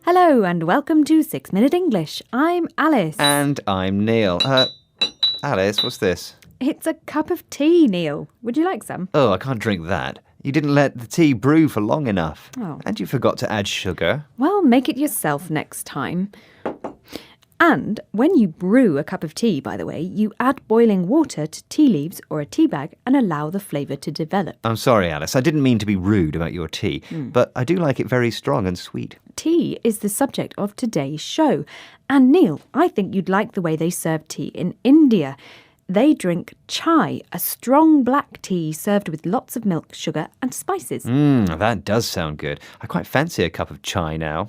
Hello and welcome to 6 Minute English. I'm Alice. And I'm Neil. Alice, what's this? It's a cup of tea, Neil. Would you like some? Oh, I can't drink that. You didn't let the tea brew for long enough. Oh. And you forgot to add sugar. Well, make it yourself next time. And when you brew a cup of tea, by the way, you add boiling water to tea leaves or a tea bag and allow the flavour to develop. I'm sorry, Alice. I didn't mean to be rude about your tea, but I do like it very strong and sweet. Tea is the subject of today's show. And Neil, I think you'd like the way they serve tea in India. They drink chai, a strong black tea served with lots of milk, sugar and spices. That does sound good. I quite fancy a cup of chai now.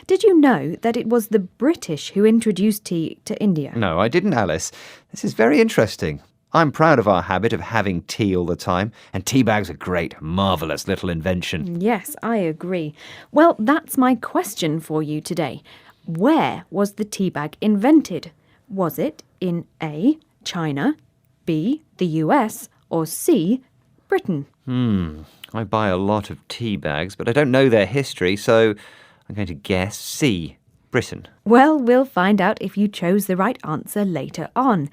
Did you know that it was the British who introduced tea to India? No, I didn't, Alice. This is very interesting. I'm proud of our habit of having tea all the time, and tea bags are great, marvellous little invention. Yes, I agree. Well, that's my question for you today. Where was the tea bag invented? Was it in A, China, B, the US, or C, Britain? I buy a lot of tea bags, but I don't know their history, so I'm going to guess C, Britain. Well, we'll find out if you chose the right answer later on.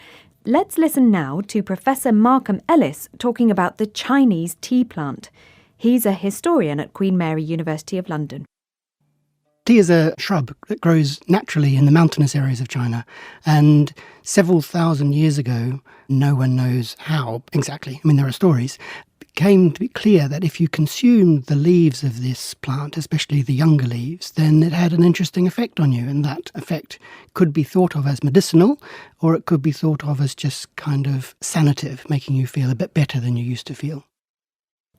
Let's listen now to Professor Markham Ellis talking about the Chinese tea plant. He's a historian at Queen Mary University of London. Tea is a shrub that grows naturally in the mountainous areas of China, and several thousand years ago, no one knows how exactly, there are stories, it came to be clear that if you consumed the leaves of this plant, especially the younger leaves, then it had an interesting effect on you, and that effect could be thought of as medicinal, or it could be thought of as just kind of sanative, making you feel a bit better than you used to feel.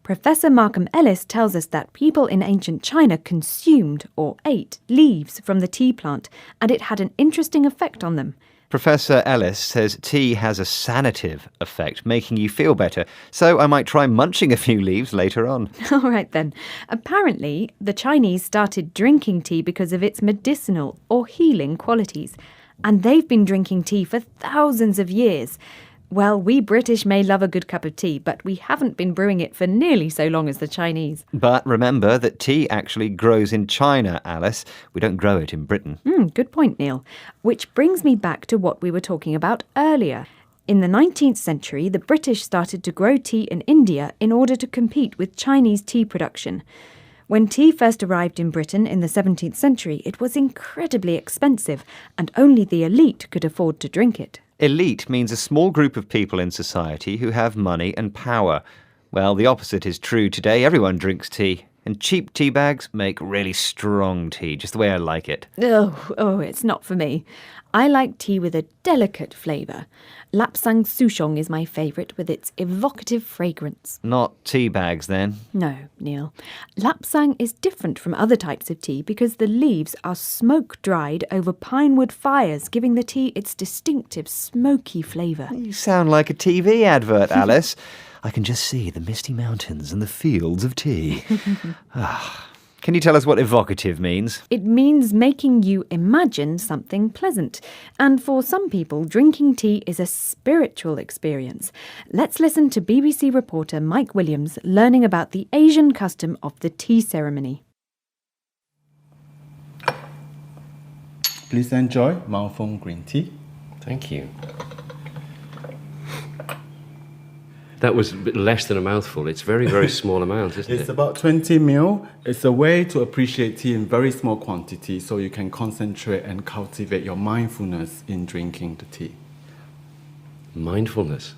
Professor Markham Ellis tells us that people in ancient China consumed or ate leaves from the tea plant, and it had an interesting effect on them. Professor Ellis says tea has a sanative effect, making you feel better, so I might try munching a few leaves later on. All right then. Apparently, the Chinese started drinking tea because of its medicinal or healing qualities, and they've been drinking tea for thousands of years. Well, we British may love a good cup of tea, but we haven't been brewing it for nearly so long as the Chinese. But remember that tea actually grows in China, Alice. We don't grow it in Britain. Good point, Neil. Which brings me back to what we were talking about earlier. In the 19th century, the British started to grow tea in India in order to compete with Chinese tea production. When tea first arrived in Britain in the 17th century, it was incredibly expensive, and only the elite could afford to drink it. Elite means a small group of people in society who have money and power. Well, the opposite is true today. Everyone drinks tea. And cheap tea bags make really strong tea, just the way I like it. Oh, it's not for me. I like tea with a delicate flavour. Lapsang Souchong is my favourite with its evocative fragrance. Not tea bags, then? No, Neil. Lapsang is different from other types of tea because the leaves are smoke-dried over pinewood fires, giving the tea its distinctive smoky flavour. You sound like a TV advert, Alice. I can just see the misty mountains and the fields of tea. Can you tell us what evocative means? It means making you imagine something pleasant. And for some people, drinking tea is a spiritual experience. Let's listen to BBC reporter Mike Williams learning about the Asian custom of the tea ceremony. Please enjoy Mountfong green tea. Thank you. That was a bit less than a mouthful. It's very, very small amount, isn't it? It's about 20 ml. It's a way to appreciate tea in very small quantity so you can concentrate and cultivate your mindfulness in drinking the tea. Mindfulness?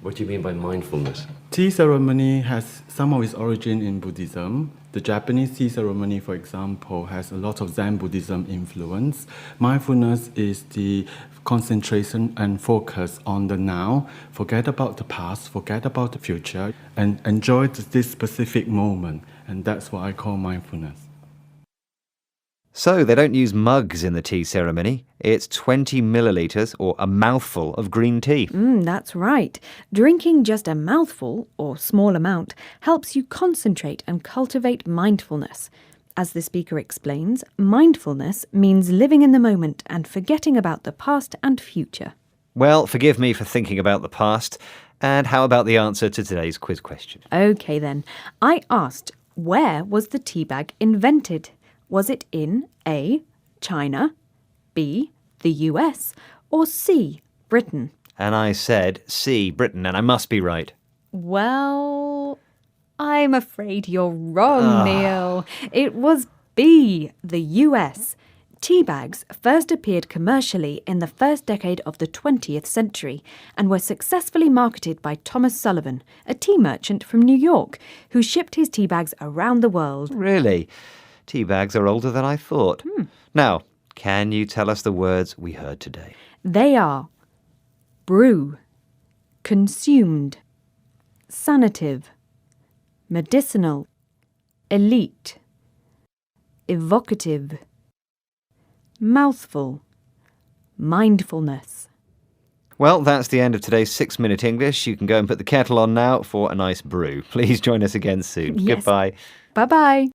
What do you mean by mindfulness? Tea ceremony has some of its origin in Buddhism. The Japanese tea ceremony, for example, has a lot of Zen Buddhism influence. Mindfulness is the concentration and focus on the now. Forget about the past, forget about the future, and enjoy this specific moment. And that's what I call mindfulness. So they don't use mugs in the tea ceremony. It's 20 millilitres or a mouthful of green tea. That's right. Drinking just a mouthful, or small amount, helps you concentrate and cultivate mindfulness. As the speaker explains, mindfulness means living in the moment and forgetting about the past and future. Well, forgive me for thinking about the past. And how about the answer to today's quiz question? OK then. I asked, where was the tea bag invented? Was it in A, China, B, the US, or C, Britain? And I said C, Britain, and I must be right. Well, I'm afraid you're wrong, Neil. It was B, the US. Tea bags first appeared commercially in the first decade of the 20th century and were successfully marketed by Thomas Sullivan, a tea merchant from New York, who shipped his tea bags around the world. Really? Tea bags are older than I thought. Now, can you tell us the words we heard today? They are brew, consumed, sanative, medicinal, elite, evocative, mouthful, mindfulness. Well, that's the end of today's 6-Minute English. You can go and put the kettle on now for a nice brew. Please join us again soon. Yes. Goodbye. Bye-bye.